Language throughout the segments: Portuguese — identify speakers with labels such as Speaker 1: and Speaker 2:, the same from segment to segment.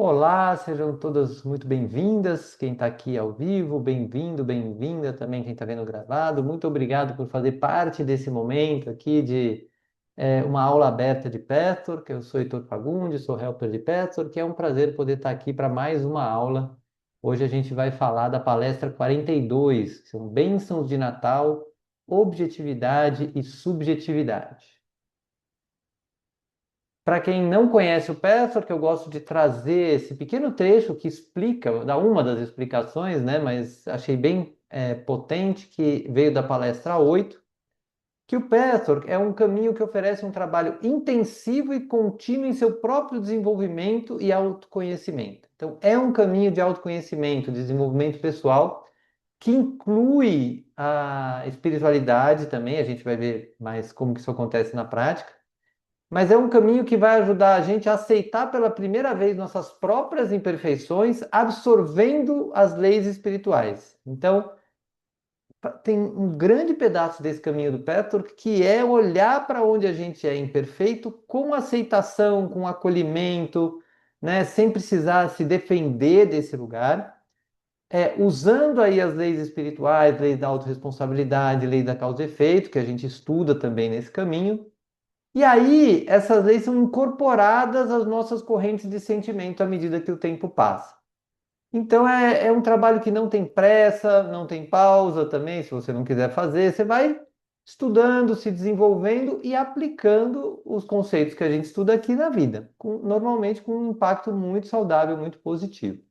Speaker 1: Olá, sejam todas muito bem-vindas. Quem está aqui ao vivo, bem-vindo, bem-vinda também quem está vendo gravado. Muito obrigado por fazer parte desse momento aqui de uma aula aberta de Pastor, que eu sou Heitor Fagundes, sou helper de Pastor, que é um prazer poder estar aqui para mais uma aula. Hoje a gente vai falar da palestra 42, que são bênçãos de Natal, objetividade e subjetividade. Para quem não conhece o Pastor, que eu gosto de trazer esse pequeno trecho que explica, dá uma das explicações, né? Mas achei bem potente, que veio da palestra 8, que o Pastor é um caminho que oferece um trabalho intensivo e contínuo em seu próprio desenvolvimento e autoconhecimento. Então, é um caminho de autoconhecimento, desenvolvimento pessoal, que inclui a espiritualidade também, a gente vai ver mais como que isso acontece na prática, mas é um caminho que vai ajudar a gente a aceitar pela primeira vez nossas próprias imperfeições, absorvendo as leis espirituais. Então, tem um grande pedaço desse caminho do Petrarch que é olhar para onde a gente é imperfeito com aceitação, com acolhimento, né, sem precisar se defender desse lugar, usando aí as leis espirituais, lei da autorresponsabilidade, lei da causa e efeito, que a gente estuda também nesse caminho. E aí, essas leis são incorporadas às nossas correntes de sentimento à medida que o tempo passa. Então, é um trabalho que não tem pressa, não tem pausa também, se você não quiser fazer, você vai estudando, se desenvolvendo e aplicando os conceitos que a gente estuda aqui na vida, normalmente com um impacto muito saudável, muito positivo.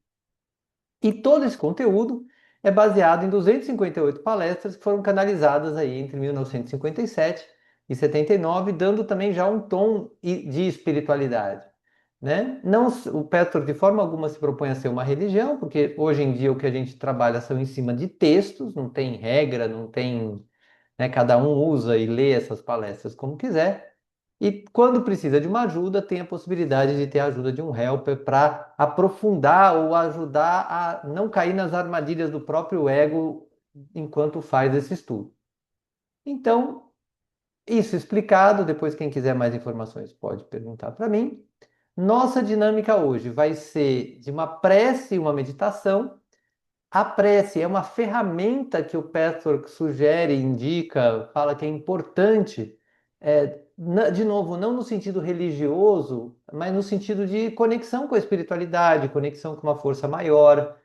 Speaker 1: E todo esse conteúdo é baseado em 258 palestras que foram canalizadas aí entre 1957 e 79, dando também já um tom de espiritualidade, né? Não, o Petro de forma alguma se propõe a ser uma religião, porque hoje em dia o que a gente trabalha são em cima de textos, não tem regra, não tem, né, cada um usa e lê essas palestras como quiser. E quando precisa de uma ajuda, tem a possibilidade de ter a ajuda de um helper para aprofundar ou ajudar a não cair nas armadilhas do próprio ego enquanto faz esse estudo. Então, isso explicado, depois quem quiser mais informações pode perguntar para mim. Nossa dinâmica hoje vai ser de uma prece e uma meditação. A prece é uma ferramenta que o Pastor sugere, indica, fala que é importante, de novo, não no sentido religioso, mas no sentido de conexão com a espiritualidade, conexão com uma força maior,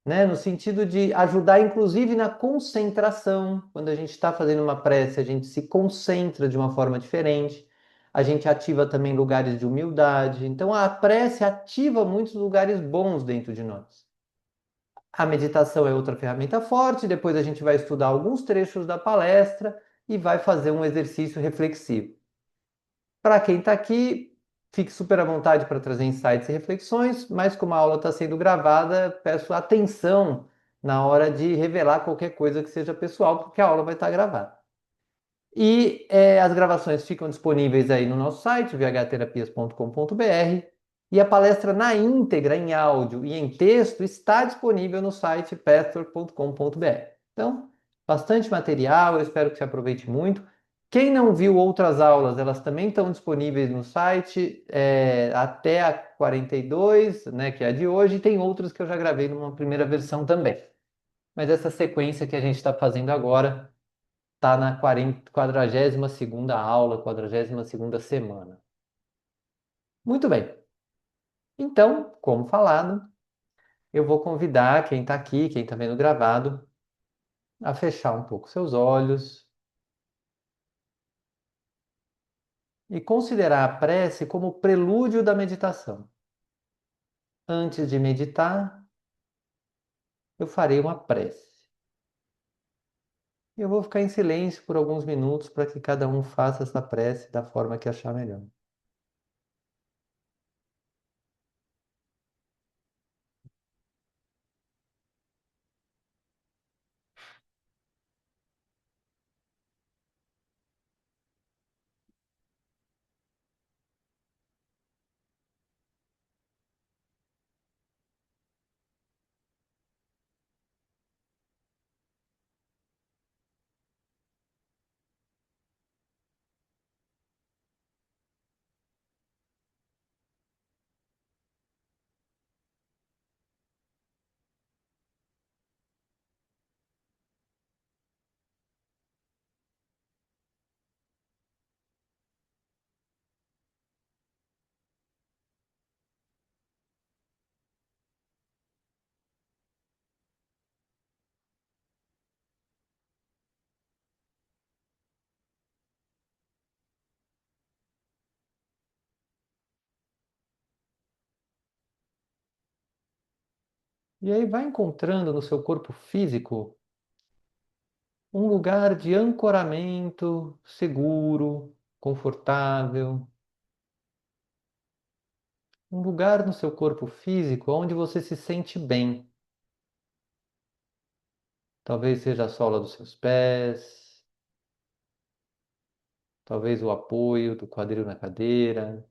Speaker 1: né? No sentido de ajudar, inclusive, na concentração. Quando a gente está fazendo uma prece, a gente se concentra de uma forma diferente. A gente ativa também lugares de humildade. Então, a prece ativa muitos lugares bons dentro de nós. A meditação é outra ferramenta forte. Depois a gente vai estudar alguns trechos da palestra e vai fazer um exercício reflexivo. Para quem está aqui, fique super à vontade para trazer insights e reflexões, mas como a aula está sendo gravada, peço atenção na hora de revelar qualquer coisa que seja pessoal, porque a aula vai estar gravada. E as gravações ficam disponíveis aí no nosso site, vhterapias.com.br, e a palestra na íntegra, em áudio e em texto, está disponível no site pastor.com.br. Então, bastante material, eu espero que você aproveite muito. Quem não viu outras aulas, elas também estão disponíveis no site, até a 42, né, que é a de hoje, e tem outras que eu já gravei numa primeira versão também. Mas essa sequência que a gente está fazendo agora está na 42ª aula, 42ª semana. Muito bem. Então, como falado, eu vou convidar quem está aqui, quem está vendo gravado, a fechar um pouco seus olhos e considerar a prece como o prelúdio da meditação. Antes de meditar, eu farei uma prece. Eu vou ficar em silêncio por alguns minutos para que cada um faça essa prece da forma que achar melhor. E aí vai encontrando no seu corpo físico um lugar de ancoramento seguro, confortável, um lugar no seu corpo físico onde você se sente bem. Talvez seja a sola dos seus pés, talvez o apoio do quadril na cadeira,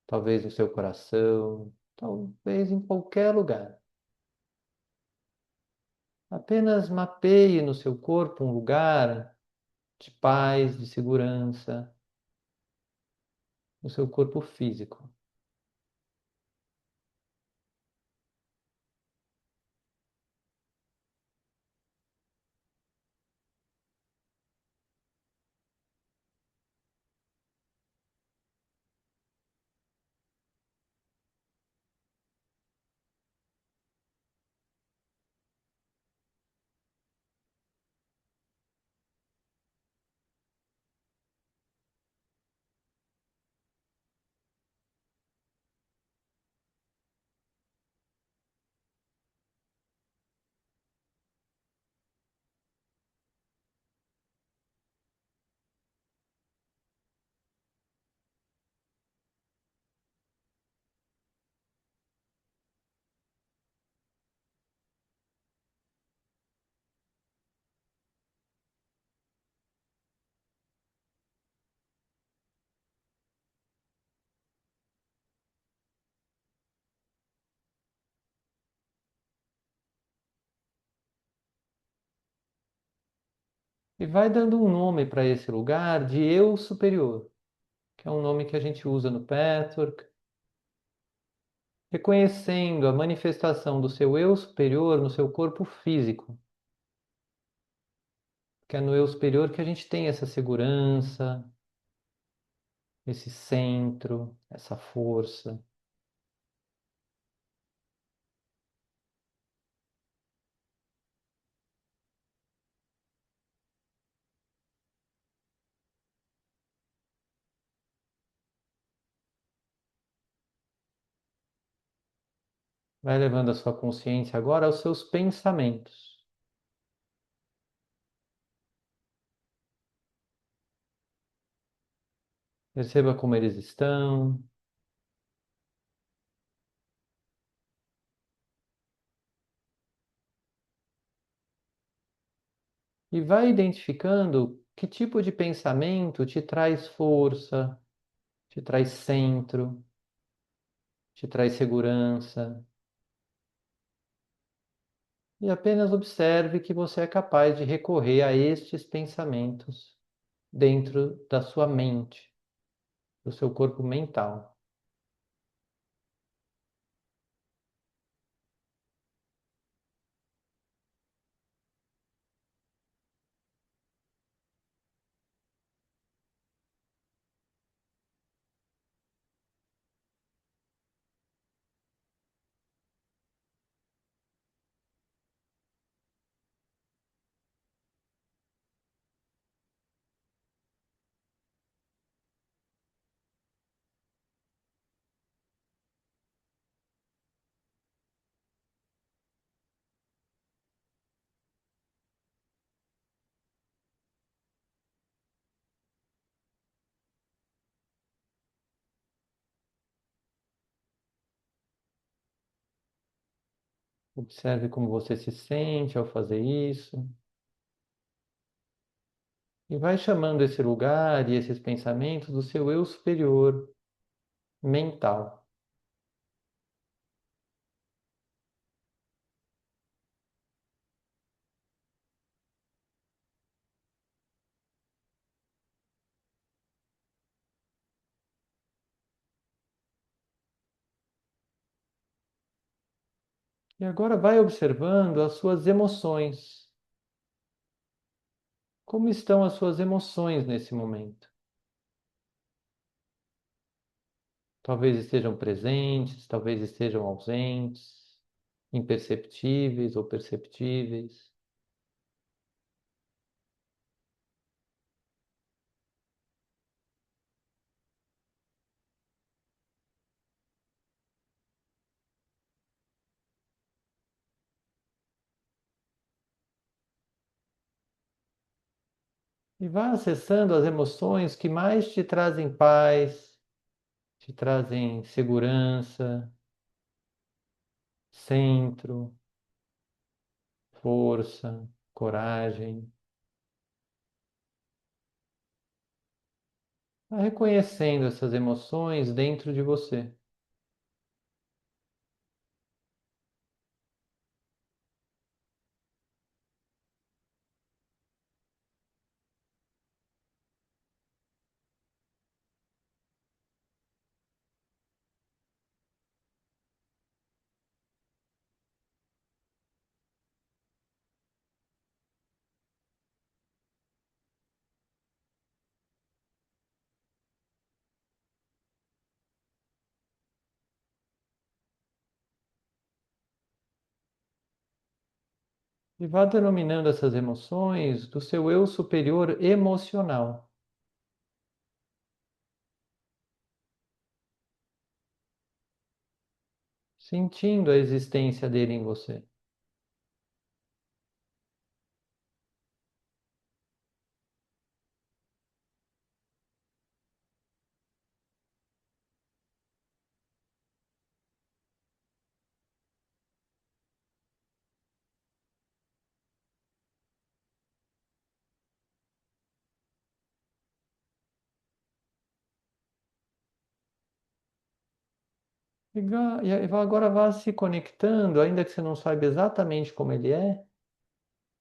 Speaker 1: talvez no seu coração, talvez em qualquer lugar. Apenas mapeie no seu corpo um lugar de paz, de segurança, no seu corpo físico. E vai dando um nome para esse lugar de eu superior, que é um nome que a gente usa no Pathwork, reconhecendo a manifestação do seu eu superior no seu corpo físico, que é no eu superior que a gente tem essa segurança, esse centro, essa força. Vai levando a sua consciência agora aos seus pensamentos. Perceba como eles estão. E vai identificando que tipo de pensamento te traz força, te traz centro, te traz segurança. E apenas observe que você é capaz de recorrer a estes pensamentos dentro da sua mente, do seu corpo mental. Observe como você se sente ao fazer isso. E vai chamando esse lugar e esses pensamentos do seu eu superior mental. E agora vai observando as suas emoções. Como estão as suas emoções nesse momento? Talvez estejam presentes, talvez estejam ausentes, imperceptíveis ou perceptíveis. E vá acessando as emoções que mais te trazem paz, te trazem segurança, centro, força, coragem. Vá reconhecendo essas emoções dentro de você. E vá denominando essas emoções do seu eu superior emocional, sentindo a existência dele em você. Agora vá se conectando, ainda que você não saiba exatamente como ele é,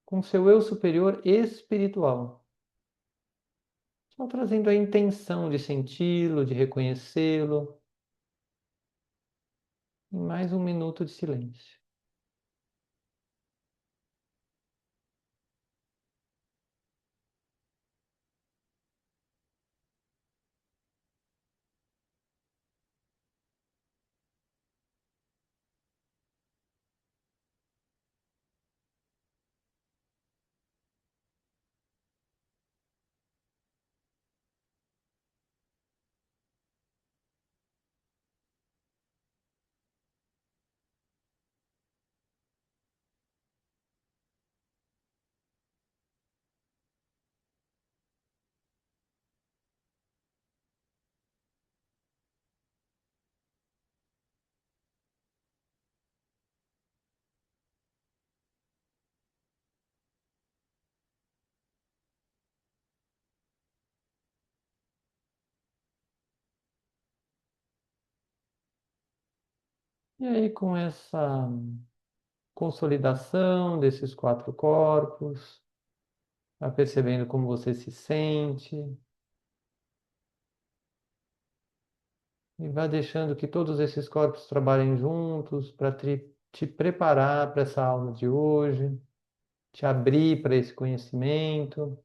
Speaker 1: com seu eu superior espiritual. Só trazendo a intenção de senti-lo, de reconhecê-lo, em mais um minuto de silêncio. E aí, com essa consolidação desses quatro corpos, vai percebendo como você se sente, e vai deixando que todos esses corpos trabalhem juntos para te preparar para essa aula de hoje, te abrir para esse conhecimento.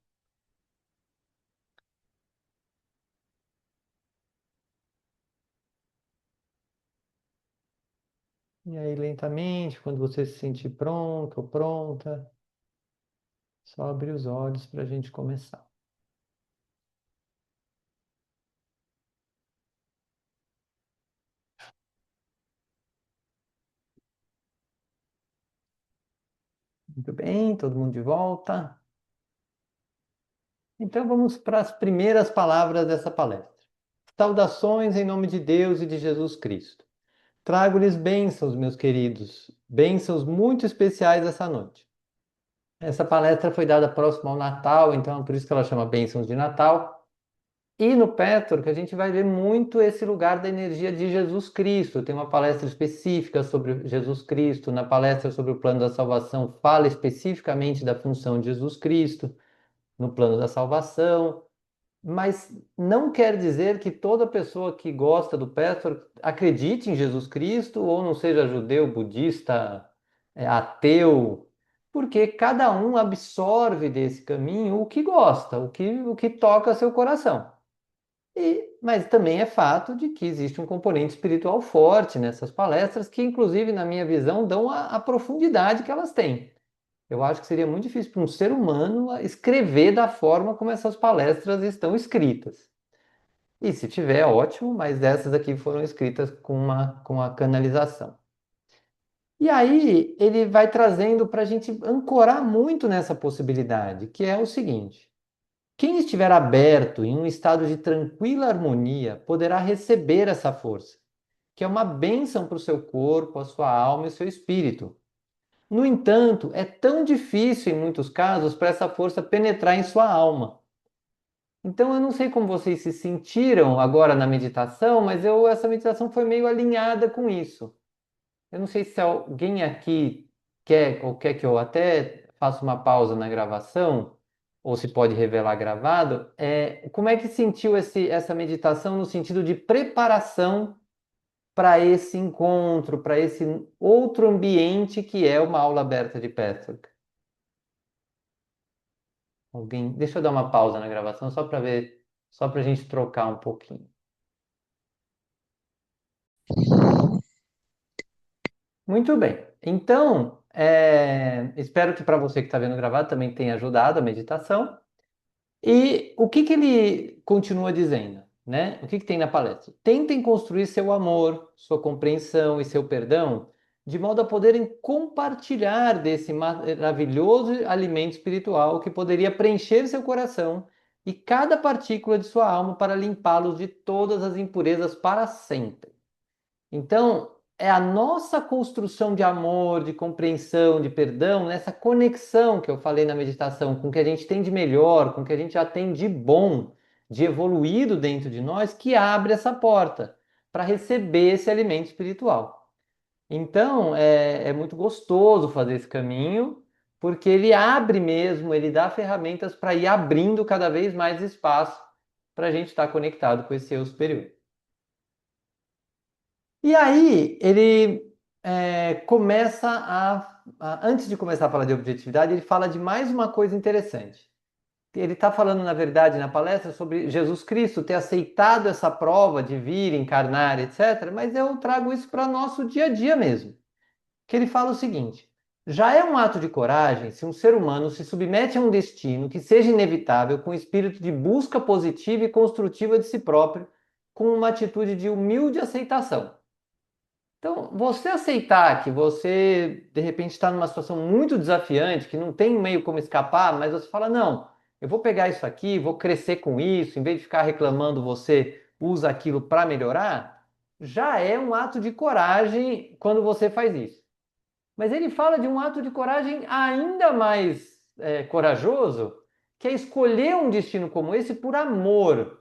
Speaker 1: E aí, lentamente, quando você se sentir pronto ou pronta, só abrir os olhos para a gente começar. Muito bem, todo mundo de volta. Então vamos para as primeiras palavras dessa palestra. Saudações em nome de Deus e de Jesus Cristo. Trago-lhes bênçãos, meus queridos, bênçãos muito especiais essa noite. Essa palestra foi dada próximo ao Natal, então é por isso que ela chama Bênçãos de Natal. E no Petro, que a gente vai ver muito esse lugar da energia de Jesus Cristo. Tem uma palestra específica sobre Jesus Cristo, na palestra sobre o plano da salvação, fala especificamente da função de Jesus Cristo no plano da salvação. Mas não quer dizer que toda pessoa que gosta do Petro acredite em Jesus Cristo ou não seja judeu, budista, ateu, porque cada um absorve desse caminho o que gosta, o que toca seu coração. Mas também é fato de que existe um componente espiritual forte nessas palestras, que, inclusive, na minha visão, dão a profundidade que elas têm. Eu acho que seria muito difícil para um ser humano escrever da forma como essas palestras estão escritas. E se tiver, ótimo, mas essas aqui foram escritas com a canalização. E aí ele vai trazendo para a gente ancorar muito nessa possibilidade, que é o seguinte. Quem estiver aberto em um estado de tranquila harmonia poderá receber essa força, que é uma bênção para o seu corpo, a sua alma e o seu espírito. No entanto, é tão difícil em muitos casos para essa força penetrar em sua alma. Então, eu não sei como vocês se sentiram agora na meditação, mas essa meditação foi meio alinhada com isso. Eu não sei se alguém aqui quer ou quer que eu até faça uma pausa na gravação, ou se pode revelar gravado. Como é que sentiu essa meditação no sentido de preparação para esse encontro, para esse outro ambiente que é uma aula aberta de Patrick? Alguém, deixa eu dar uma pausa na gravação só para ver, só para a gente trocar um pouquinho. Muito bem. Então, espero que para você que está vendo gravado também tenha ajudado a meditação. E o que que ele continua dizendo, né? O que que tem na palestra? Tentem construir seu amor, sua compreensão e seu perdão de modo a poderem compartilhar desse maravilhoso alimento espiritual que poderia preencher seu coração e cada partícula de sua alma para limpá-los de todas as impurezas para sempre. Então, é a nossa construção de amor, de compreensão, de perdão, nessa conexão que eu falei na meditação, com o que a gente tem de melhor, com o que a gente já tem de bom, de evoluído dentro de nós, que abre essa porta para receber esse alimento espiritual. Então, é muito gostoso fazer esse caminho, porque ele abre mesmo, ele dá ferramentas para ir abrindo cada vez mais espaço para a gente estar conectado com esse eu superior. E aí ele começa antes de começar a falar de objetividade, ele fala de mais uma coisa interessante. Ele está falando, na verdade, na palestra sobre Jesus Cristo ter aceitado essa prova de vir, encarnar, etc. Mas eu trago isso para nosso dia a dia mesmo. Que ele fala o seguinte: já é um ato de coragem se um ser humano se submete a um destino que seja inevitável com espírito de busca positiva e construtiva de si próprio, com uma atitude de humilde aceitação. Então, você aceitar que você, de repente, está numa situação muito desafiante, que não tem meio como escapar, mas você fala: não, eu vou pegar isso aqui, vou crescer com isso, em vez de ficar reclamando, você usa aquilo para melhorar, já é um ato de coragem quando você faz isso. Mas ele fala de um ato de coragem ainda mais corajoso, que é escolher um destino como esse por amor.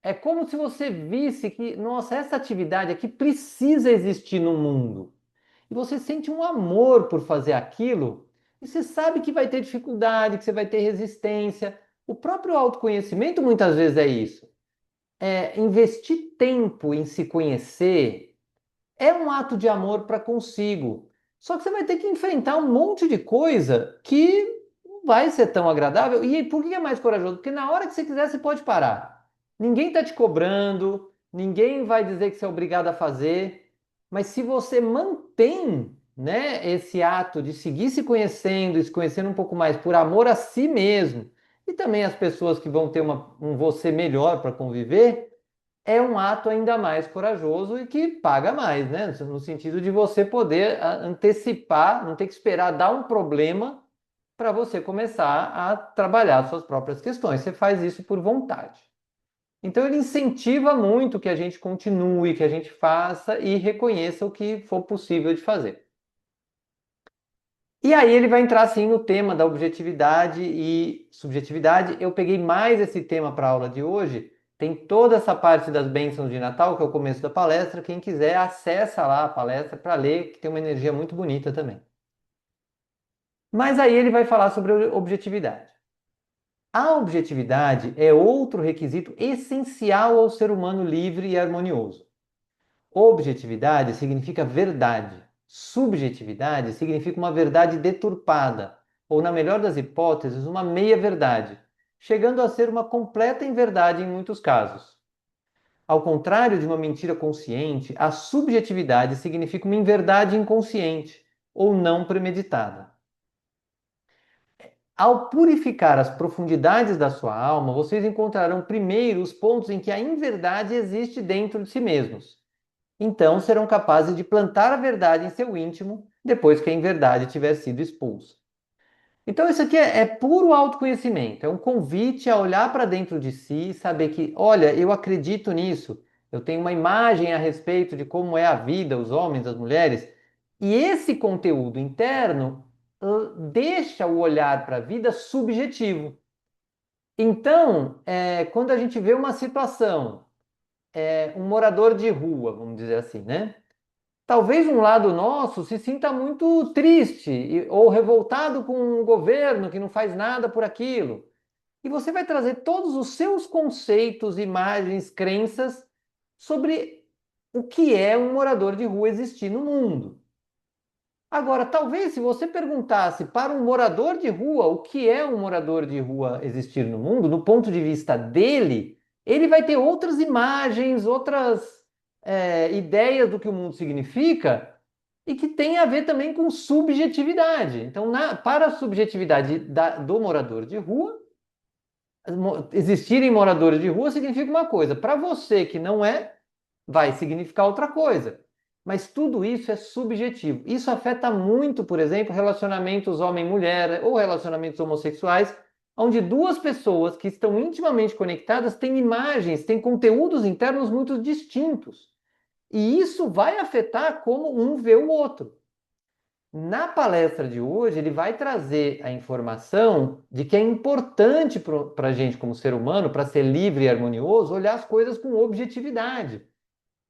Speaker 1: É como se você visse que, nossa, essa atividade aqui precisa existir no mundo. E você sente um amor por fazer aquilo, e você sabe que vai ter dificuldade, que você vai ter resistência. O próprio autoconhecimento muitas vezes é isso. Investir tempo em se conhecer é um ato de amor para consigo. Só que você vai ter que enfrentar um monte de coisa que não vai ser tão agradável. E por que é mais corajoso? Porque na hora que você quiser, você pode parar. Ninguém está te cobrando, ninguém vai dizer que você é obrigado a fazer. Mas se você mantém, né, esse ato de seguir se conhecendo e se conhecendo um pouco mais por amor a si mesmo, e também as pessoas que vão ter um você melhor para conviver, é um ato ainda mais corajoso e que paga mais, né? No sentido de você poder antecipar, não ter que esperar dar um problema para você começar a trabalhar suas próprias questões. Você faz isso por vontade. Então ele incentiva muito que a gente continue, que a gente faça e reconheça o que for possível de fazer. E aí ele vai entrar assim no tema da objetividade e subjetividade. Eu peguei mais esse tema para a aula de hoje. Tem toda essa parte das bênçãos de Natal, que é o começo da palestra. Quem quiser, acessa lá a palestra para ler, que tem uma energia muito bonita também. Mas aí ele vai falar sobre objetividade. A objetividade é outro requisito essencial ao ser humano livre e harmonioso. Objetividade significa verdade. Subjetividade significa uma verdade deturpada, ou, na melhor das hipóteses, uma meia-verdade, chegando a ser uma completa inverdade em muitos casos. Ao contrário de uma mentira consciente, a subjetividade significa uma inverdade inconsciente ou não premeditada. Ao purificar as profundidades da sua alma, vocês encontrarão primeiro os pontos em que a inverdade existe dentro de si mesmos. Então serão capazes de plantar a verdade em seu íntimo depois que a inverdade tiver sido expulsa. Então, isso aqui é puro autoconhecimento, é um convite a olhar para dentro de si e saber que, olha, eu acredito nisso, eu tenho uma imagem a respeito de como é a vida, os homens, as mulheres, e esse conteúdo interno, deixa o olhar para a vida subjetivo. Então, quando a gente vê uma situação, um morador de rua, vamos dizer assim, né? Talvez um lado nosso se sinta muito triste ou revoltado com o governo que não faz nada por aquilo. E você vai trazer todos os seus conceitos, imagens, crenças sobre o que é um morador de rua existir no mundo. Agora, talvez se você perguntasse para um morador de rua o que é um morador de rua existir no mundo, do ponto de vista dele, ele vai ter outras imagens, outras ideias do que o mundo significa e que tem a ver também com subjetividade. Então, para a subjetividade do morador de rua, existirem moradores de rua significa uma coisa. Para você que não é, vai significar outra coisa. Mas tudo isso é subjetivo. Isso afeta muito, por exemplo, relacionamentos homem-mulher ou relacionamentos homossexuais, onde duas pessoas que estão intimamente conectadas têm imagens, têm conteúdos internos muito distintos. E isso vai afetar como um vê o outro. Na palestra de hoje, ele vai trazer a informação de que é importante para a gente, como ser humano, para ser livre e harmonioso, olhar as coisas com objetividade.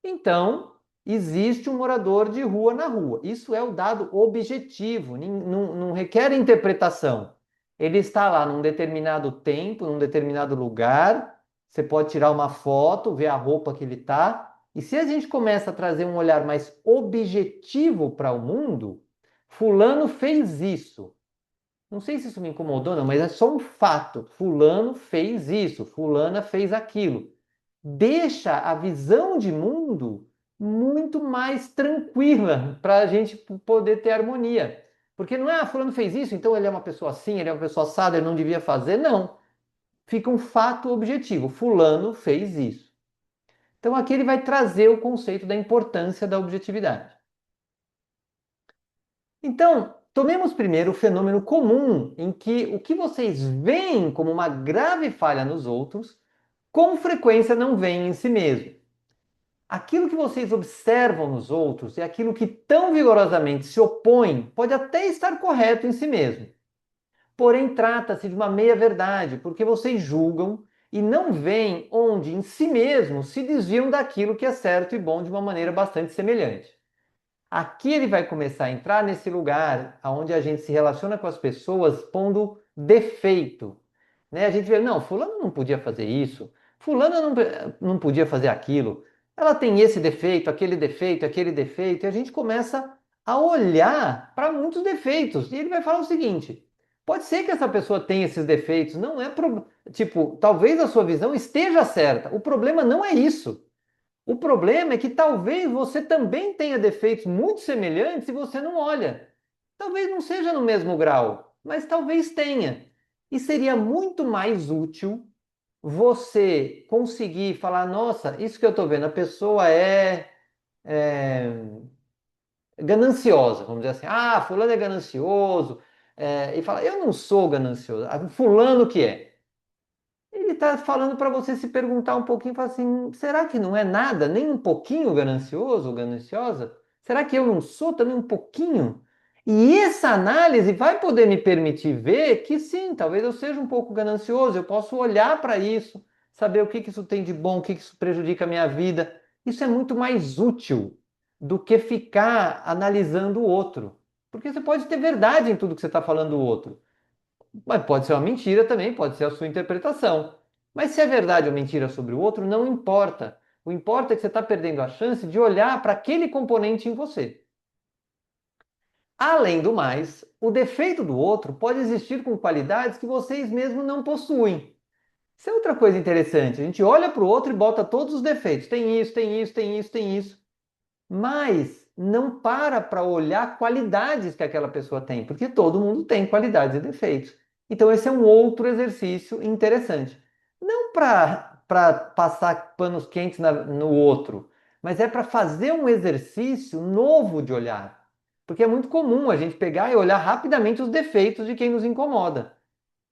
Speaker 1: Então, existe um morador de rua na rua. Isso é o dado objetivo, não requer interpretação. Ele está lá num determinado tempo, num determinado lugar. Você pode tirar uma foto, ver a roupa que ele está. E se a gente começa a trazer um olhar mais objetivo para o mundo, Fulano fez isso. Não sei se isso me incomodou, não, mas é só um fato. Fulano fez isso, Fulana fez aquilo. Deixa a visão de mundo muito mais tranquila para a gente poder ter harmonia. Porque não é, fulano fez isso, então ele é uma pessoa assim, ele é uma pessoa assada, ele não devia fazer. Não. Fica um fato objetivo. Fulano fez isso. Então aqui ele vai trazer o conceito da importância da objetividade. Então, tomemos primeiro o fenômeno comum em que o que vocês veem como uma grave falha nos outros, com frequência não veem em si mesmo. Aquilo que vocês observam nos outros e aquilo que tão vigorosamente se opõe pode até estar correto em si mesmo. Porém, trata-se de uma meia-verdade, porque vocês julgam e não veem onde em si mesmos se desviam daquilo que é certo e bom de uma maneira bastante semelhante. Aqui ele vai começar a entrar nesse lugar onde a gente se relaciona com as pessoas pondo defeito. Né? A gente vê, não, fulano não podia fazer isso, fulano não podia fazer aquilo, ela tem esse defeito, aquele defeito, e a gente começa a olhar para muitos defeitos. E ele vai falar o seguinte: pode ser que essa pessoa tenha esses defeitos, não é tipo, talvez a sua visão esteja certa. O problema não é isso. O problema é que talvez você também tenha defeitos muito semelhantes e você não olha. Talvez não seja no mesmo grau, mas talvez tenha. E seria muito mais útil você conseguir falar: nossa, isso que eu estou vendo, a pessoa é gananciosa, vamos dizer assim. Ah, fulano é ganancioso. E fala: eu não sou ganancioso. Fulano que é. Ele está falando para você se perguntar um pouquinho, falar assim, será que não é nada, nem um pouquinho ganancioso ou gananciosa? Será que eu não sou também um pouquinho? E essa análise vai poder me permitir ver que sim, talvez eu seja um pouco ganancioso, eu posso olhar para isso, saber o que que isso tem de bom, o que que isso prejudica a minha vida. Isso é muito mais útil do que ficar analisando o outro. Porque você pode ter verdade em tudo que você está falando do outro. Mas pode ser uma mentira também, pode ser a sua interpretação. Mas se é verdade ou mentira sobre o outro, não importa. O importa é que você está perdendo a chance de olhar para aquele componente em você. Além do mais, o defeito do outro pode existir com qualidades que vocês mesmos não possuem. Isso é outra coisa interessante. A gente olha para o outro e bota todos os defeitos. Tem isso, tem isso, tem isso, tem isso. Mas não para olhar qualidades que aquela pessoa tem, porque todo mundo tem qualidades e defeitos. Então esse é um outro exercício interessante. Não para passar panos quentes no outro, mas é para fazer um exercício novo de olhar. Porque é muito comum a gente pegar e olhar rapidamente os defeitos de quem nos incomoda.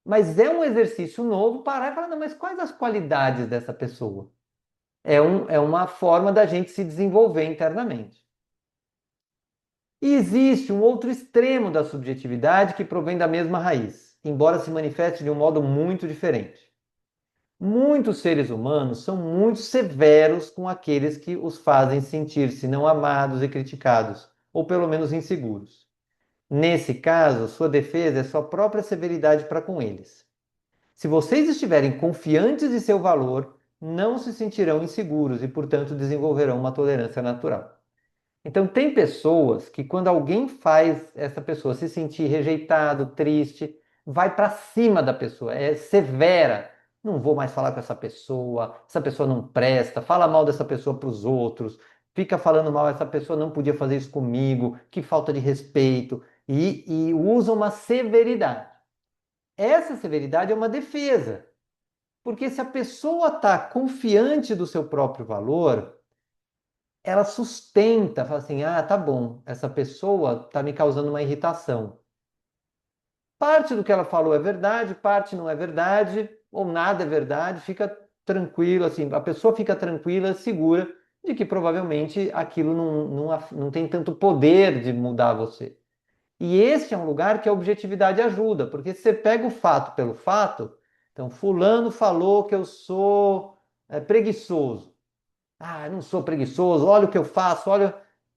Speaker 1: Mas é um exercício novo parar e falar, não, mas quais as qualidades dessa pessoa? É uma forma da gente se desenvolver internamente. E existe um outro extremo da subjetividade que provém da mesma raiz, embora se manifeste de um modo muito diferente. Muitos seres humanos são muito severos com aqueles que os fazem sentir-se não amados e criticados, ou pelo menos inseguros. Nesse caso, sua defesa é sua própria severidade para com eles. Se vocês estiverem confiantes de seu valor, não se sentirão inseguros e, portanto, desenvolverão uma tolerância natural. Então, tem pessoas que, quando alguém faz essa pessoa se sentir rejeitado, triste, vai para cima da pessoa, é severa. Não vou mais falar com essa pessoa não presta, fala mal dessa pessoa para os outros, fica falando mal, essa pessoa não podia fazer isso comigo, que falta de respeito, e usa uma severidade. Essa severidade é uma defesa, porque se a pessoa está confiante do seu próprio valor, ela sustenta, fala assim: ah, tá bom, essa pessoa está me causando uma irritação. Parte do que ela falou é verdade, parte não é verdade, ou nada é verdade, fica tranquilo, assim, a pessoa fica tranquila, segura de que provavelmente aquilo não tem tanto poder de mudar você. E esse é um lugar que a objetividade ajuda, porque se você pega o fato pelo fato, então, fulano falou que eu sou preguiçoso. Ah, eu não sou preguiçoso, olha o que eu faço, olha.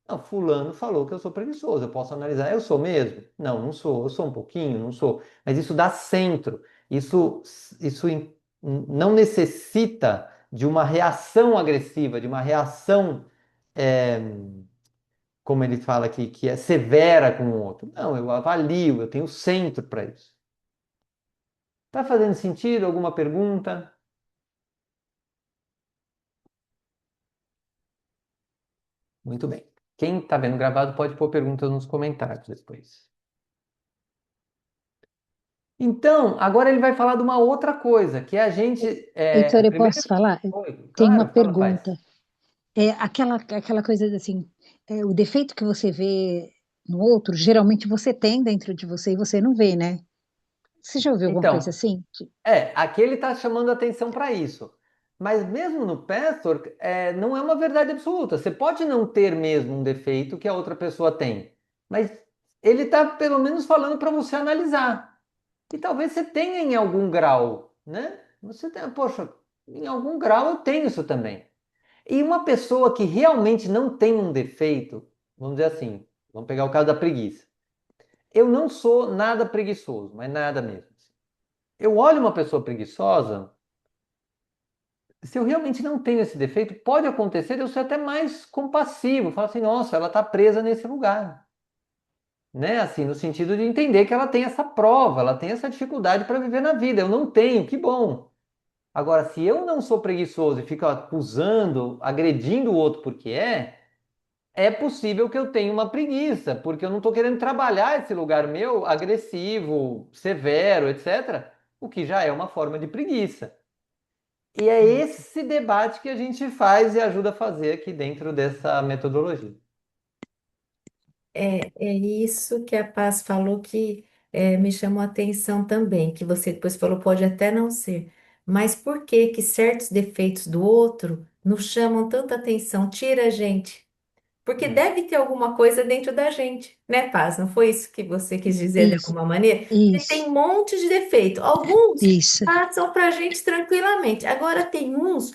Speaker 1: Não, fulano falou que eu sou preguiçoso, eu posso analisar, eu sou mesmo? Não, não sou, eu sou um pouquinho, não sou. Mas isso dá centro, isso, isso não necessita de uma reação agressiva, de uma reação, é, como ele fala aqui, que é severa com o outro. Não, eu avalio, eu tenho centro para isso. Tá fazendo sentido? Alguma pergunta? Muito bem. Quem está vendo gravado pode pôr perguntas nos comentários depois. Então, agora ele vai falar de uma outra coisa, que a gente.
Speaker 2: Heitor, eu
Speaker 1: Primeiro.
Speaker 2: posso falar?
Speaker 1: Oi,
Speaker 2: Tem uma
Speaker 1: claro, fala, paz.
Speaker 2: pergunta. Aquela coisa assim, o defeito que você vê no outro, geralmente você tem dentro de você e você não vê, né? Você já ouviu alguma coisa
Speaker 1: Então,
Speaker 2: assim?
Speaker 1: aqui ele está chamando atenção para isso. Mas mesmo no Pastor, não é uma verdade absoluta. Você pode não ter mesmo um defeito que a outra pessoa tem. Mas ele está pelo menos falando para você analisar. E talvez você tenha em algum grau, né? Você tem, poxa, em algum grau eu tenho isso também. E uma pessoa que realmente não tem um defeito, vamos dizer assim, vamos pegar o caso da preguiça. Eu não sou nada preguiçoso, mas nada mesmo. Eu olho uma pessoa preguiçosa, se eu realmente não tenho esse defeito, pode acontecer de eu ser até mais compassivo, falar assim, nossa, ela está presa nesse lugar, né? Assim, no sentido de entender que ela tem essa prova, ela tem essa dificuldade para viver na vida. Eu não tenho, que bom. Agora, se eu não sou preguiçoso e fico acusando, agredindo o outro porque é possível que eu tenha uma preguiça, porque eu não estou querendo trabalhar esse lugar meu agressivo, severo, etc., o que já é uma forma de preguiça. E é esse debate que a gente faz e ajuda a fazer aqui dentro dessa metodologia.
Speaker 3: É isso que a Paz falou que me chamou a atenção também, que você depois falou, pode até não ser, mas por que que certos defeitos do outro nos chamam tanta atenção, tira a gente? Porque
Speaker 1: Hum.
Speaker 3: deve ter alguma coisa dentro da gente, né, Paz? Não foi isso que você quis dizer de
Speaker 2: Isso,
Speaker 3: alguma maneira? Porque tem
Speaker 2: isso,
Speaker 3: um monte de defeito. Alguns
Speaker 2: isso.
Speaker 3: passam para a gente tranquilamente. Agora tem uns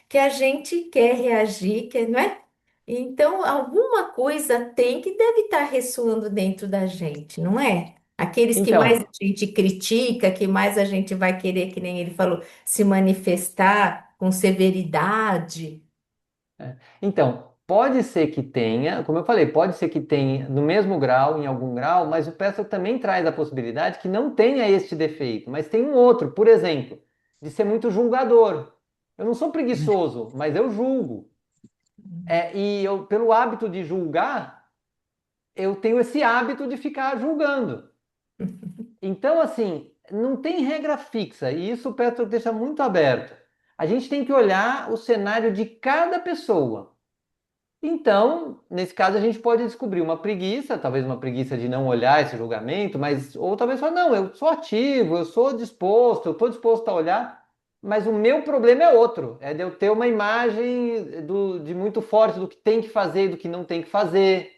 Speaker 3: que a gente quer reagir, quer, não é? Então, alguma coisa tem que deve estar ressoando dentro da gente, não é? Aqueles que mais
Speaker 1: Então,
Speaker 3: a gente critica, que mais a gente vai querer, que nem ele falou, se manifestar com severidade.
Speaker 1: então, pode ser que tenha, como eu falei, pode ser que tenha no mesmo grau, em algum grau, mas o Pessoa também traz a possibilidade que não tenha este defeito, mas tem um outro, por exemplo, de ser muito julgador. Eu não sou preguiçoso, mas eu julgo. E eu, pelo hábito de julgar, eu tenho esse hábito de ficar julgando. Então, assim, não tem regra fixa, e isso o Petro deixa muito aberto. A gente tem que olhar o cenário de cada pessoa. Então, nesse caso, a gente pode descobrir uma preguiça, talvez uma preguiça de não olhar esse julgamento, mas ou talvez falar, não, eu sou ativo, eu estou disposto a olhar, mas o meu problema é outro, é de eu ter uma imagem de muito forte do que tem que fazer e do que não tem que fazer.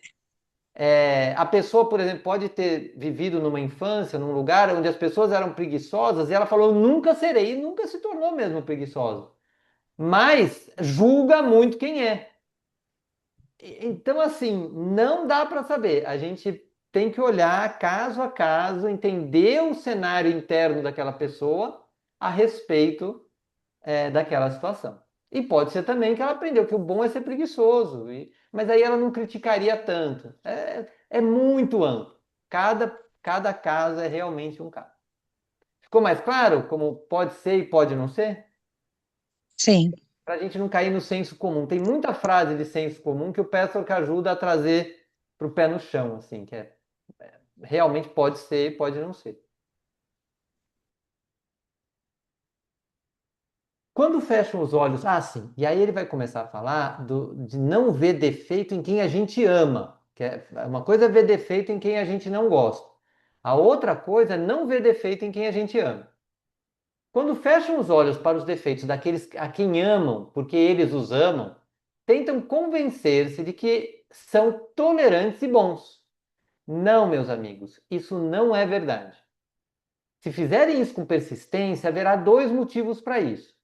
Speaker 1: A pessoa, por exemplo, pode ter vivido numa infância, num lugar onde as pessoas eram preguiçosas e ela falou, nunca serei, e nunca se tornou mesmo preguiçosa. Mas julga muito quem é. Então, assim, não dá para saber. A gente tem que olhar caso a caso, entender o cenário interno daquela pessoa a respeito, daquela situação. E pode ser também que ela aprendeu que o bom é ser preguiçoso, mas aí ela não criticaria tanto. É muito amplo. Cada caso é realmente um caso. Ficou mais claro como pode ser e pode não ser?
Speaker 2: Sim,
Speaker 1: Para a gente não cair no senso comum. Tem muita frase de senso comum que o Pessoal que ajuda a trazer para o pé no chão, assim, realmente pode ser e pode não ser. Quando fecham os olhos, sim, e aí ele vai começar a falar de não ver defeito em quem a gente ama, uma coisa é ver defeito em quem a gente não gosta, a outra coisa é não ver defeito em quem a gente ama. Quando fecham os olhos para os defeitos daqueles a quem amam, porque eles os amam, tentam convencer-se de que são tolerantes e bons. Não, meus amigos, isso não é verdade. Se fizerem isso com persistência, haverá dois motivos para isso.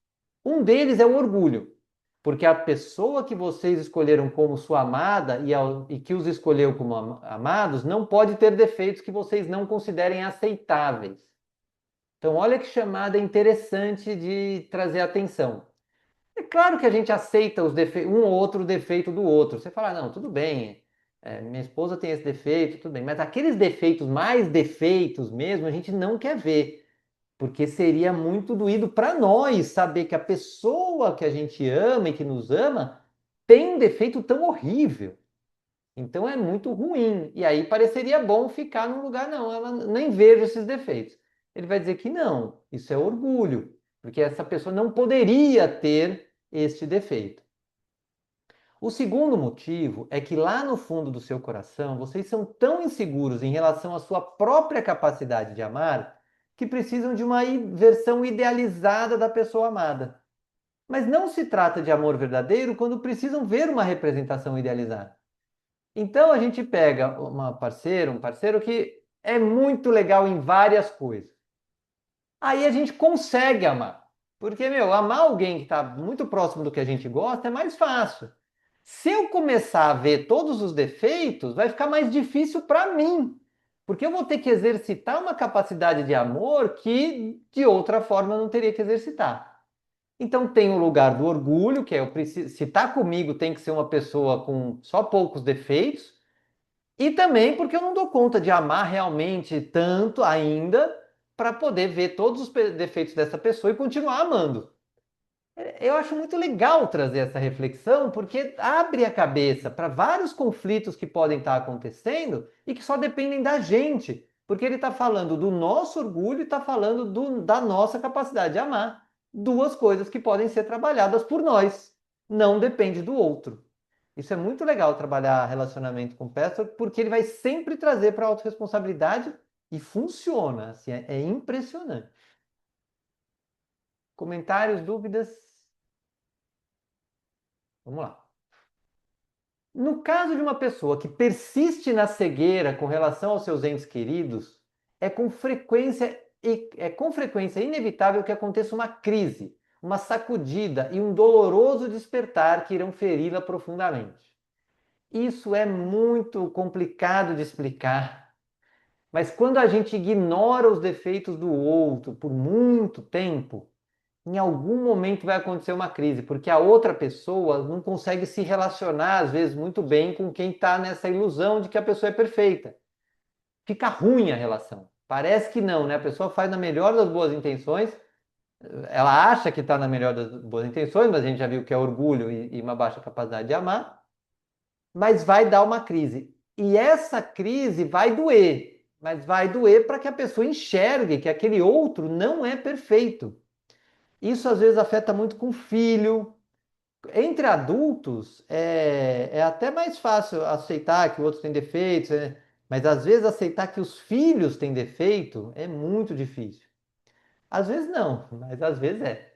Speaker 1: Um deles é o orgulho, porque a pessoa que vocês escolheram como sua amada e que os escolheu como amados não pode ter defeitos que vocês não considerem aceitáveis. Então, olha que chamada interessante de trazer atenção. É claro que a gente aceita um ou outro defeito do outro. Você fala, não, tudo bem, minha esposa tem esse defeito, tudo bem. Mas aqueles defeitos, mais defeitos mesmo, a gente não quer ver. Porque seria muito doído para nós saber que a pessoa que a gente ama e que nos ama tem um defeito tão horrível. Então é muito ruim. E aí pareceria bom ficar num lugar, não, ela nem vejo esses defeitos. Ele vai dizer que não, isso é orgulho, porque essa pessoa não poderia ter este defeito. O segundo motivo é que lá no fundo do seu coração, vocês são tão inseguros em relação à sua própria capacidade de amar que precisam de uma versão idealizada da pessoa amada. Mas não se trata de amor verdadeiro quando precisam ver uma representação idealizada. Então a gente pega um parceiro que é muito legal em várias coisas. Aí a gente consegue amar. Porque, meu, amar alguém que está muito próximo do que a gente gosta é mais fácil. Se eu começar a ver todos os defeitos, vai ficar mais difícil para mim. Porque eu vou ter que exercitar uma capacidade de amor que de outra forma eu não teria que exercitar. Então tem o lugar do orgulho, que é eu preciso, se está comigo tem que ser uma pessoa com só poucos defeitos, e também porque eu não dou conta de amar realmente tanto ainda para poder ver todos os defeitos dessa pessoa e continuar amando. Eu acho muito legal trazer essa reflexão, porque abre a cabeça para vários conflitos que podem estar acontecendo e que só dependem da gente. Porque ele está falando do nosso orgulho e está falando da nossa capacidade de amar. Duas coisas que podem ser trabalhadas por nós. Não depende do outro. Isso é muito legal trabalhar relacionamento com o pastor, porque ele vai sempre trazer para a autorresponsabilidade e funciona. Assim, é impressionante. Comentários, dúvidas? Vamos lá. No caso de uma pessoa que persiste na cegueira com relação aos seus entes queridos, é com frequência inevitável que aconteça uma crise, uma sacudida e um doloroso despertar que irão feri-la profundamente. Isso é muito complicado de explicar, mas quando a gente ignora os defeitos do outro por muito tempo, em algum momento vai acontecer uma crise, porque a outra pessoa não consegue se relacionar, às vezes, muito bem com quem está nessa ilusão de que a pessoa é perfeita. Fica ruim a relação. Parece que não, né? A pessoa faz na melhor das boas intenções, ela acha que está na melhor das boas intenções, mas a gente já viu que é orgulho e uma baixa capacidade de amar, mas vai dar uma crise. E essa crise vai doer, mas vai doer para que a pessoa enxergue que aquele outro não é perfeito. Isso às vezes afeta muito com o filho. Entre adultos, é até mais fácil aceitar que o outro tem defeitos, né? Mas às vezes aceitar que os filhos têm defeito é muito difícil. Às vezes não, mas às vezes é.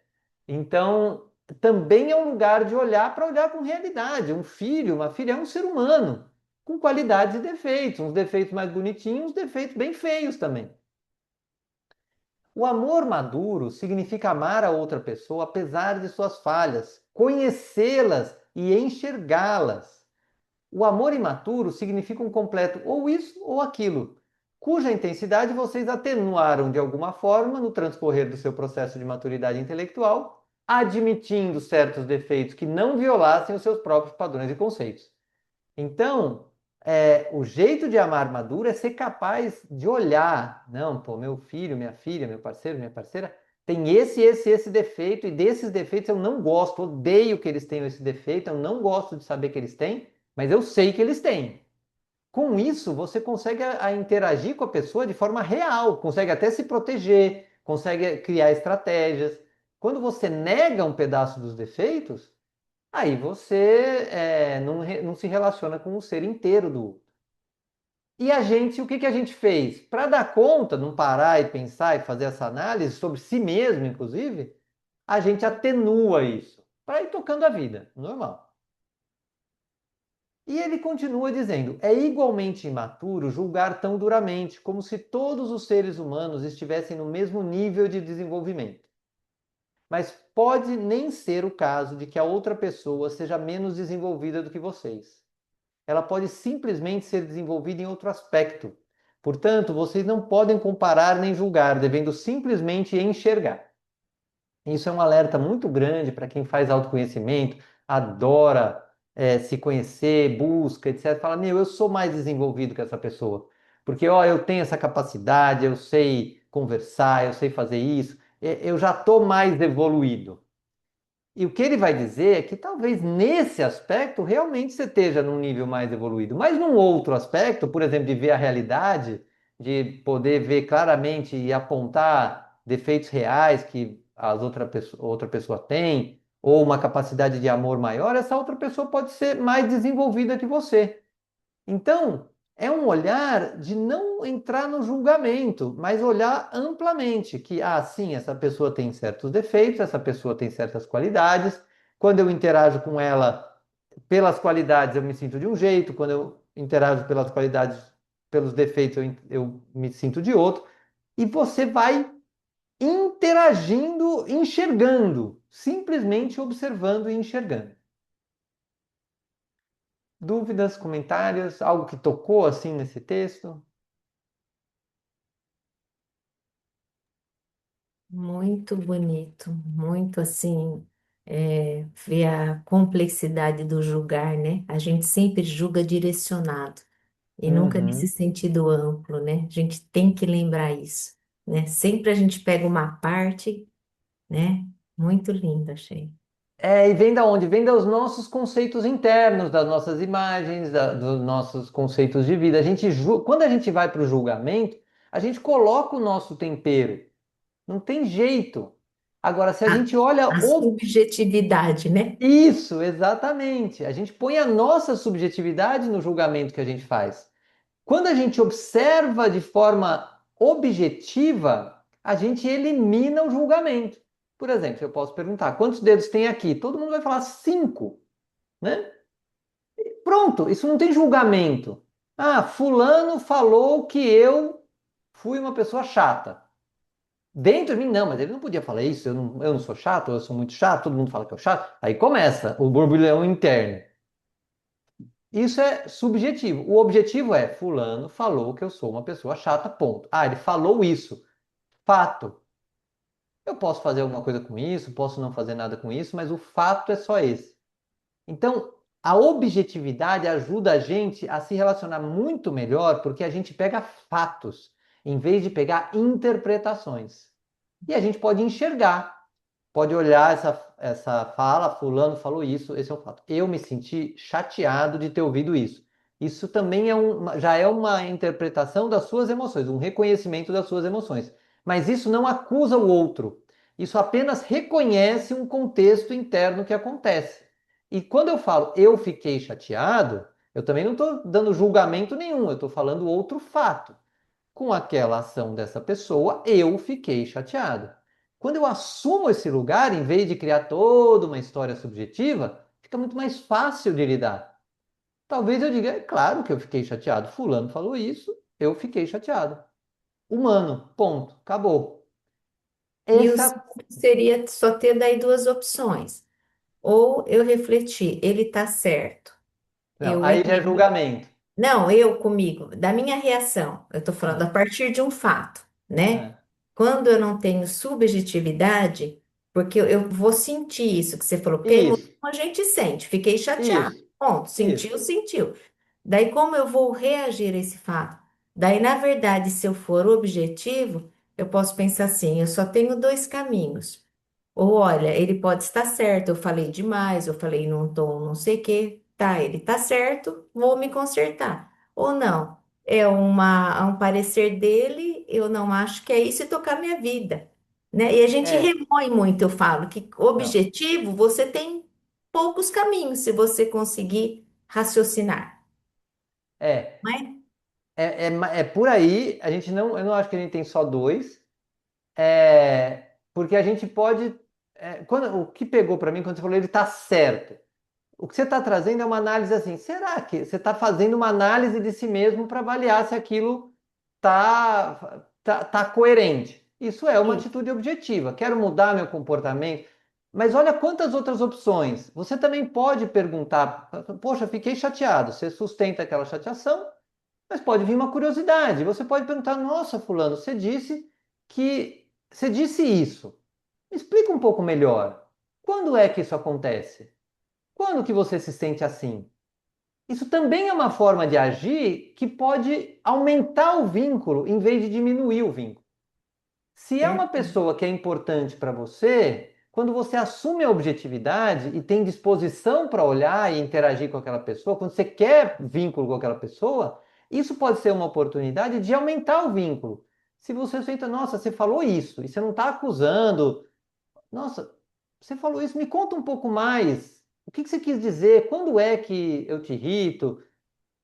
Speaker 1: Então, também é um lugar de olhar para olhar com realidade. Um filho, uma filha é um ser humano, com qualidades e defeitos, uns defeitos mais bonitinhos, uns defeitos bem feios também. O amor maduro significa amar a outra pessoa apesar de suas falhas, conhecê-las e enxergá-las. O amor imaturo significa um completo ou isso ou aquilo, cuja intensidade vocês atenuaram de alguma forma no transcorrer do seu processo de maturidade intelectual, admitindo certos defeitos que não violassem os seus próprios padrões e conceitos. Então, o jeito de amar maduro é ser capaz de olhar, não, pô, meu filho, minha filha, meu parceiro, minha parceira, tem esse defeito, e desses defeitos eu não gosto, odeio que eles tenham esse defeito, eu não gosto de saber que eles têm, mas eu sei que eles têm. Com isso, você consegue interagir com a pessoa de forma real, consegue até se proteger, consegue criar estratégias. Quando você nega um pedaço dos defeitos, aí você não se relaciona com o ser inteiro do outro. E a gente, o que que a gente fez? Para dar conta, não parar e pensar e fazer essa análise sobre si mesmo, inclusive, a gente atenua isso para ir tocando a vida, normal. E ele continua dizendo: é igualmente imaturo julgar tão duramente, como se todos os seres humanos estivessem no mesmo nível de desenvolvimento. Mas pode nem ser o caso de que a outra pessoa seja menos desenvolvida do que vocês. Ela pode simplesmente ser desenvolvida em outro aspecto. Portanto, vocês não podem comparar nem julgar, devendo simplesmente enxergar. Isso é um alerta muito grande para quem faz autoconhecimento, adora se conhecer, busca, etc. Fala, meu, eu sou mais desenvolvido que essa pessoa. Porque, ó, eu tenho essa capacidade, eu sei conversar, eu sei fazer isso, eu já estou mais evoluído. E o que ele vai dizer é que talvez nesse aspecto realmente você esteja num nível mais evoluído, mas num outro aspecto, por exemplo, de ver a realidade, de poder ver claramente e apontar defeitos reais que outra pessoa tem, ou uma capacidade de amor maior, essa outra pessoa pode ser mais desenvolvida que você. Então, é um olhar de não entrar no julgamento, mas olhar amplamente, que, sim, essa pessoa tem certos defeitos, essa pessoa tem certas qualidades. Quando eu interajo com ela pelas qualidades, eu me sinto de um jeito, quando eu interajo pelas qualidades, pelos defeitos, eu me sinto de outro. E você vai interagindo, enxergando, simplesmente observando e enxergando. Dúvidas, comentários, algo que tocou assim nesse texto?
Speaker 3: Muito bonito, muito assim, ver a complexidade do julgar, né? A gente sempre julga direcionado e nunca nesse
Speaker 1: Uhum.
Speaker 3: sentido amplo, né? A gente tem que lembrar isso, né? Sempre a gente pega uma parte, né? Muito lindo, achei.
Speaker 1: E vem da onde? Vem dos nossos conceitos internos, das nossas imagens, dos nossos conceitos de vida. Quando a gente vai para o julgamento, a gente coloca o nosso tempero. Não tem jeito. Agora, se a
Speaker 3: A,
Speaker 1: gente olha
Speaker 3: a
Speaker 1: o...
Speaker 3: subjetividade, né?
Speaker 1: Isso, exatamente. A gente põe a nossa subjetividade no julgamento que a gente faz. Quando a gente observa de forma objetiva, a gente elimina o julgamento. Por exemplo, eu posso perguntar: quantos dedos tem aqui? Todo mundo vai falar cinco, né? Pronto, isso não tem julgamento. Fulano falou que eu fui uma pessoa chata. Dentro de mim, não, mas ele não podia falar isso. Eu não sou chato, eu sou muito chato, todo mundo fala que eu sou chato. Aí começa o borbulhão interno. Isso é subjetivo. O objetivo é: fulano falou que eu sou uma pessoa chata, ponto. Ele falou isso. Fato. Eu posso fazer alguma coisa com isso, posso não fazer nada com isso, mas o fato é só esse. Então, a objetividade ajuda a gente a se relacionar muito melhor porque a gente pega fatos em vez de pegar interpretações. E a gente pode enxergar, pode olhar essa fala, fulano falou isso, esse é um fato. Eu me senti chateado de ter ouvido isso. Isso também já é uma interpretação das suas emoções, um reconhecimento das suas emoções. Mas isso não acusa o outro. Isso apenas reconhece um contexto interno que acontece. E quando eu falo eu fiquei chateado, eu também não estou dando julgamento nenhum, eu estou falando outro fato. Com aquela ação dessa pessoa, eu fiquei chateado. Quando eu assumo esse lugar, em vez de criar toda uma história subjetiva, fica muito mais fácil de lidar. Talvez eu diga, é claro que eu fiquei chateado. Fulano falou isso, eu fiquei chateado. Humano, ponto, acabou.
Speaker 3: E o
Speaker 1: Essa,
Speaker 3: certo seria só ter daí duas opções. Ou eu refletir, ele está certo,
Speaker 1: não,
Speaker 3: eu
Speaker 1: aí já é
Speaker 3: errei.
Speaker 1: julgamento.
Speaker 3: Não, eu comigo, da minha reação, eu estou falando
Speaker 1: Ah,
Speaker 3: a partir de um fato, né?
Speaker 1: ah,
Speaker 3: Quando eu não tenho subjetividade, porque eu vou sentir isso que você falou, porque a emoção
Speaker 1: isso,
Speaker 3: a gente sente, fiquei chateado,
Speaker 1: isso,
Speaker 3: ponto,
Speaker 1: isso.
Speaker 3: sentiu, sentiu. Daí, como eu vou reagir a esse fato? Daí, na verdade, se eu for objetivo, eu posso pensar assim: eu só tenho dois caminhos. Ou olha, ele pode estar certo, eu falei demais, eu falei num tom não sei o quê. Tá, ele está certo, vou me consertar. Ou não, é um parecer dele, eu não acho que é isso e tocar minha vida. Né? E a gente
Speaker 1: É,
Speaker 3: remói muito, eu falo, que
Speaker 1: não,
Speaker 3: objetivo você tem poucos caminhos se você conseguir raciocinar.
Speaker 1: é,
Speaker 3: Né?
Speaker 1: é por aí, a gente não, eu não acho que a gente tem só dois, porque a gente pode, o que pegou para mim quando você falou ele está certo, o que você está trazendo é uma análise assim, será que você está fazendo uma análise de si mesmo para avaliar se aquilo tá coerente? Isso é uma
Speaker 3: Isso.
Speaker 1: atitude objetiva. Quero mudar meu comportamento, mas olha quantas outras opções. Você também pode perguntar, poxa, fiquei chateado. Você sustenta aquela chateação, mas pode vir uma curiosidade. Você pode perguntar, nossa, fulano, você disse isso. Me explica um pouco melhor. Quando é que isso acontece? Quando que você se sente assim? Isso também é uma forma de agir que pode aumentar o vínculo em vez de diminuir o vínculo. Se é uma
Speaker 3: Perfeito.
Speaker 1: pessoa que é importante para você, quando você assume a objetividade e tem disposição para olhar e interagir com aquela pessoa, quando você quer vínculo com aquela pessoa, isso pode ser uma oportunidade de aumentar o vínculo. Se você senta, nossa, você falou isso, e você não está acusando, nossa, você falou isso, me conta um pouco mais. O que que você quis dizer? Quando é que eu te irrito?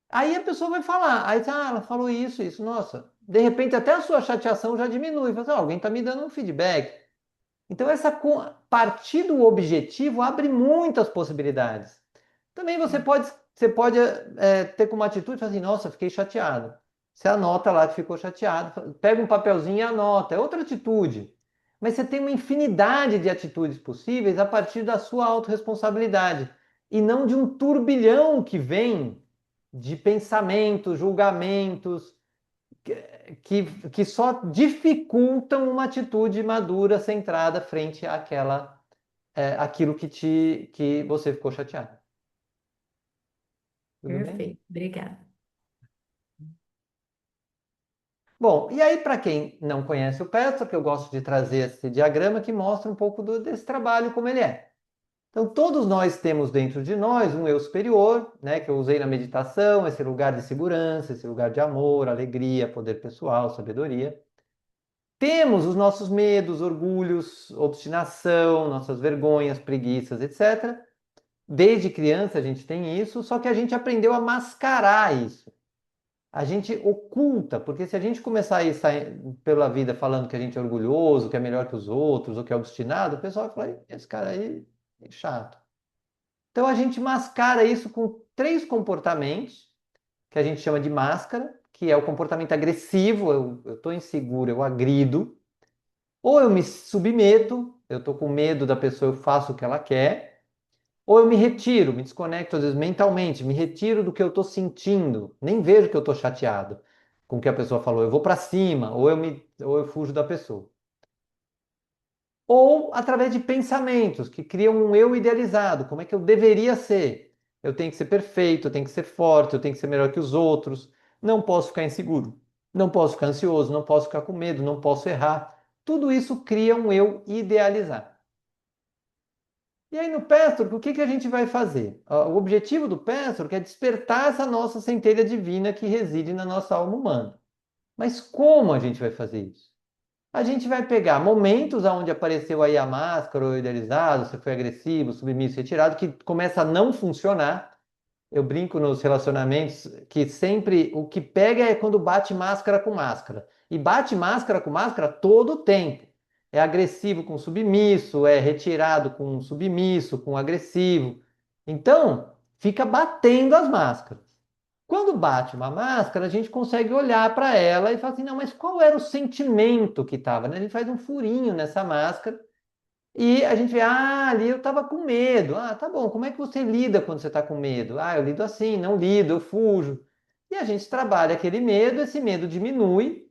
Speaker 1: Aí a pessoa vai falar, aí ela falou isso, isso, nossa. De repente até a sua chateação já diminui. Fala, alguém está me dando um feedback. Então partir do objetivo abre muitas possibilidades. Também você pode ter como atitude, falar assim, nossa, fiquei chateado. Você anota lá que ficou chateado, pega um papelzinho e anota, é outra atitude. Mas você tem uma infinidade de atitudes possíveis a partir da sua autorresponsabilidade e não de um turbilhão que vem de pensamentos, julgamentos, que só dificultam uma atitude madura, centrada frente àquilo que você ficou chateado. Tudo bem?
Speaker 3: Perfeito. Obrigada.
Speaker 1: Bom, e aí, para quem não conhece o Petra, que eu gosto de trazer esse diagrama que mostra um pouco desse trabalho, como ele é. Então, todos nós temos dentro de nós um eu superior, né, que eu usei na meditação, esse lugar de segurança, esse lugar de amor, alegria, poder pessoal, sabedoria. Temos os nossos medos, orgulhos, obstinação, nossas vergonhas, preguiças, etc. Desde criança a gente tem isso, só que a gente aprendeu a mascarar isso. A gente oculta, porque se a gente começar a ir pela vida falando que a gente é orgulhoso, que é melhor que os outros, ou que é obstinado, o pessoal vai falar, esse cara aí é chato. Então a gente mascara isso com três comportamentos, que a gente chama de máscara, que é o comportamento agressivo, eu estou inseguro, eu agrido. Ou eu me submeto, eu estou com medo da pessoa, eu faço o que ela quer. Ou eu me retiro, me desconecto às vezes mentalmente, me retiro do que eu estou sentindo, nem vejo que eu estou chateado com o que a pessoa falou. Eu vou para cima, ou eu fujo da pessoa. Ou através de pensamentos que criam um eu idealizado, como é que eu deveria ser. Eu tenho que ser perfeito, eu tenho que ser forte, eu tenho que ser melhor que os outros, não posso ficar inseguro, não posso ficar ansioso, não posso ficar com medo, não posso errar. Tudo isso cria um eu idealizado. E aí no Pestrock, o que que a gente vai fazer? O objetivo do Pestrock é despertar essa nossa centelha divina que reside na nossa alma humana. Mas como a gente vai fazer isso? A gente vai pegar momentos onde apareceu aí a máscara, o idealizado, você foi agressivo, submisso, retirado, que começa a não funcionar. Eu brinco nos relacionamentos que sempre o que pega é quando bate máscara com máscara. E bate máscara com máscara todo o tempo. É agressivo com submisso, é retirado com submisso, com agressivo. Então, fica batendo as máscaras. Quando bate uma máscara, a gente consegue olhar para ela e falar assim: não, mas qual era o sentimento que estava, né? A gente faz um furinho nessa máscara e a gente vê, ah, ali eu estava com medo. Ah, tá bom, como é que você lida quando você está com medo? Ah, eu lido assim, não lido, eu fujo. E a gente trabalha aquele medo, esse medo diminui,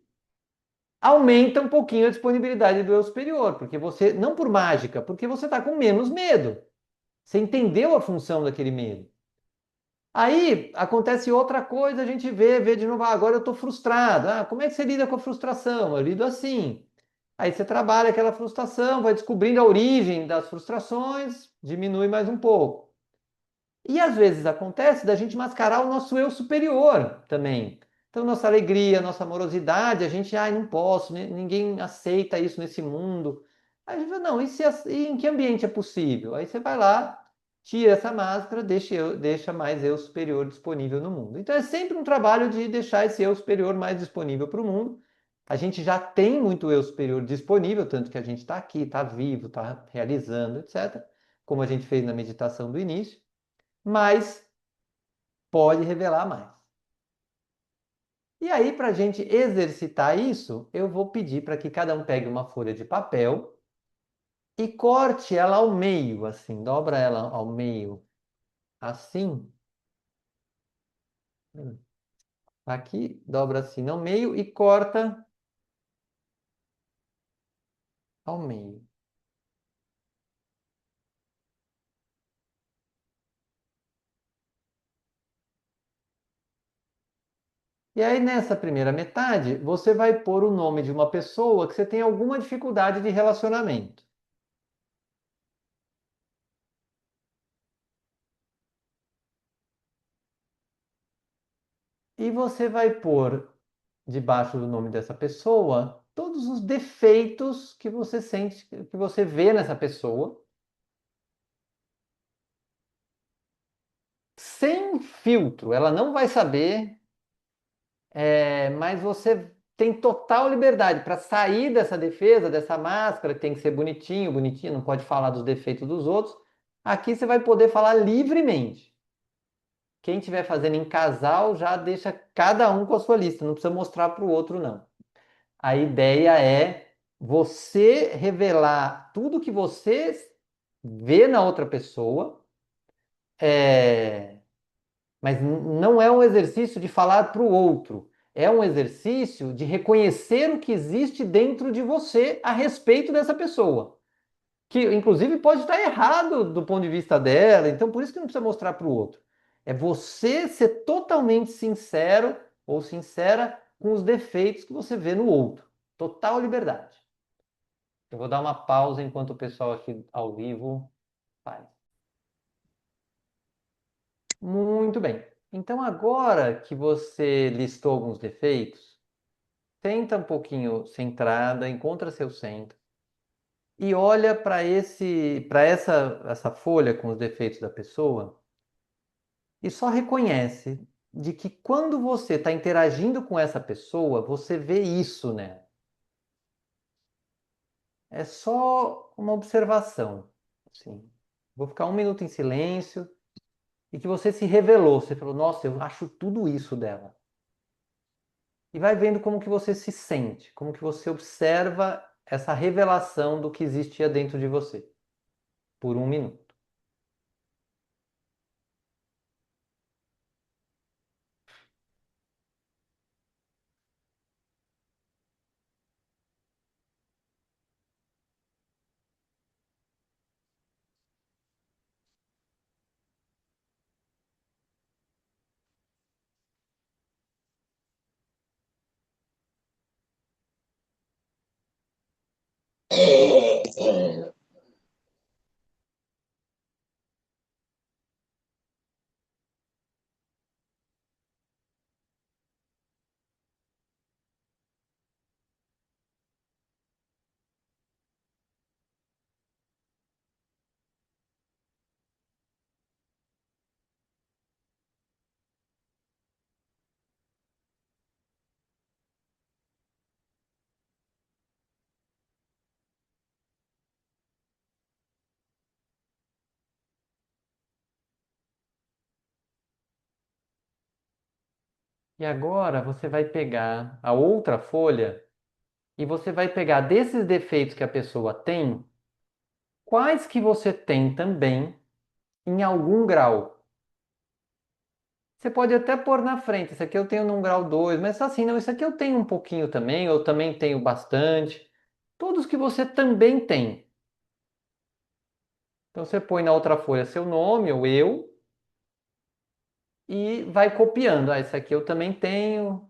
Speaker 1: aumenta um pouquinho a disponibilidade do eu superior, porque você, não por mágica, porque você está com menos medo. Você entendeu a função daquele medo. Aí acontece outra coisa, a gente vê de novo, ah, agora eu estou frustrado. Ah, como é que você lida com a frustração? Eu lido assim. Aí você trabalha aquela frustração, vai descobrindo a origem das frustrações, diminui mais um pouco. E às vezes acontece da gente mascarar o nosso eu superior também. Então, nossa alegria, nossa amorosidade, a gente, ai, não posso, ninguém aceita isso nesse mundo. Aí a gente fala, não, e em que ambiente é possível? Aí você vai lá, tira essa máscara, deixa mais eu superior disponível no mundo. Então é sempre um trabalho de deixar esse eu superior mais disponível para o mundo. A gente já tem muito eu superior disponível, tanto que a gente está aqui, está vivo, está realizando, etc. Como a gente fez na meditação do início, mas pode revelar mais. E aí, para a gente exercitar isso, eu vou pedir para que cada um pegue uma folha de papel e corte ela ao meio, assim, dobra ela ao meio, assim, aqui, dobra assim ao meio e corta ao meio. E aí, nessa primeira metade, você vai pôr o nome de uma pessoa que você tem alguma dificuldade de relacionamento. E você vai pôr debaixo do nome dessa pessoa todos os defeitos que você sente, que você vê nessa pessoa, sem filtro. Ela não vai saber, mas você tem total liberdade para sair dessa defesa, dessa máscara, que tem que ser bonitinho, bonitinho, não pode falar dos defeitos dos outros. Aqui você vai poder falar livremente. Quem estiver fazendo em casal já deixa cada um com a sua lista, não precisa mostrar para o outro, não. A ideia é você revelar tudo que você vê na outra pessoa, é, mas não é um exercício de falar para o outro. É um exercício de reconhecer o que existe dentro de você a respeito dessa pessoa. Que, inclusive, pode estar errado do ponto de vista dela, então por isso que não precisa mostrar para o outro. É você ser totalmente sincero ou sincera com os defeitos que você vê no outro. Total liberdade. Eu vou dar uma pausa enquanto o pessoal aqui ao vivo faz. Muito bem. Então, agora que você listou alguns defeitos, tenta um pouquinho centrada, encontra seu centro e olha para essa folha com os defeitos da pessoa e só reconhece de que quando você está interagindo com essa pessoa, você vê isso nela. É só uma observação. Assim. Vou ficar um minuto em silêncio e que você se revelou. Você falou, nossa, eu acho tudo isso dela. E vai vendo como que você se sente, como que você observa essa revelação do que existia dentro de você, por um minuto. E agora você vai pegar a outra folha e você vai pegar desses defeitos que a pessoa tem, quais que você tem também em algum grau. Você pode até pôr na frente, isso aqui eu tenho num grau 2, mas assim, não, isso aqui eu tenho um pouquinho também, eu também tenho bastante. Todos que você também tem. Então você põe na outra folha seu nome ou eu e vai copiando. Ah, isso aqui eu também tenho.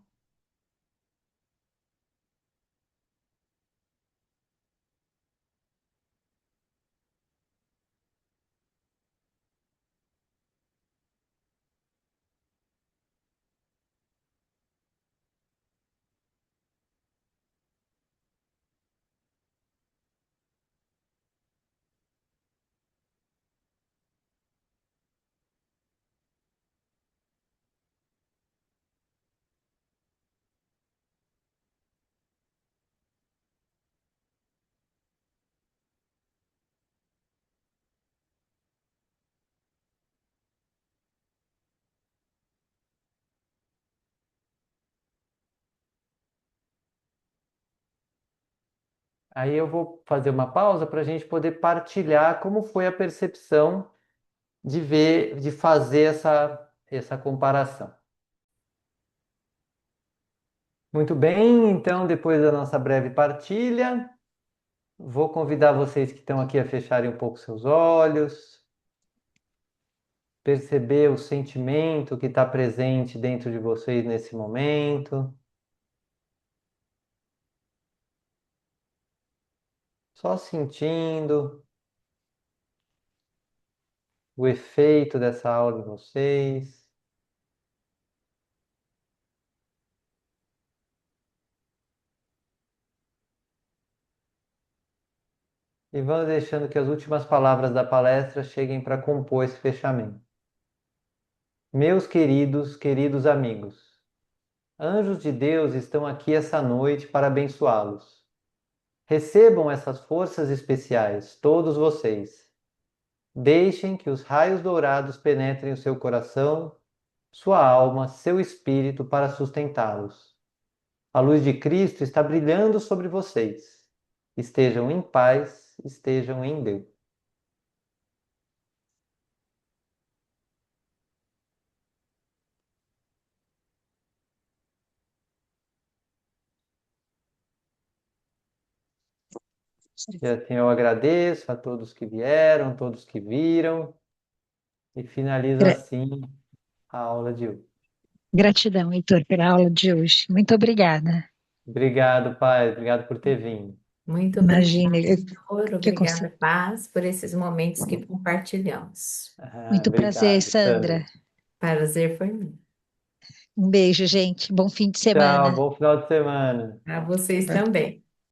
Speaker 1: Aí eu vou fazer uma pausa para a gente poder partilhar como foi a percepção de ver, de fazer essa comparação. Muito bem, então depois da nossa breve partilha, vou convidar vocês que estão aqui a fecharem um pouco seus olhos, perceber o sentimento que está presente dentro de vocês nesse momento, só sentindo o efeito dessa aula em vocês. E vamos deixando que as últimas palavras da palestra cheguem para compor esse fechamento. Meus queridos, queridos amigos, anjos de Deus estão aqui essa noite para abençoá-los. Recebam essas forças especiais, todos vocês. Deixem que os raios dourados penetrem o seu coração, sua alma, seu espírito para sustentá-los. A luz de Cristo está brilhando sobre vocês. Estejam em paz, estejam em Deus. E assim eu agradeço a todos que vieram, todos que viram, e finalizo
Speaker 2: Gra-
Speaker 1: assim a aula de hoje.
Speaker 2: Gratidão, Heitor, pela aula de hoje. Muito obrigada.
Speaker 1: Obrigado, pai. Obrigado por ter vindo.
Speaker 3: Muito
Speaker 2: Imagina,
Speaker 3: obrigada, Flor.
Speaker 2: que eu
Speaker 3: Obrigada,
Speaker 2: consigo.
Speaker 3: Paz, por esses momentos que compartilhamos.
Speaker 1: Ah,
Speaker 2: Muito prazer,
Speaker 1: obrigado,
Speaker 2: Sandra.
Speaker 1: Sandra.
Speaker 3: Prazer foi meu.
Speaker 2: Um beijo, gente. Bom fim de
Speaker 1: Tchau,
Speaker 2: semana.
Speaker 1: bom final de semana.
Speaker 3: Para vocês também.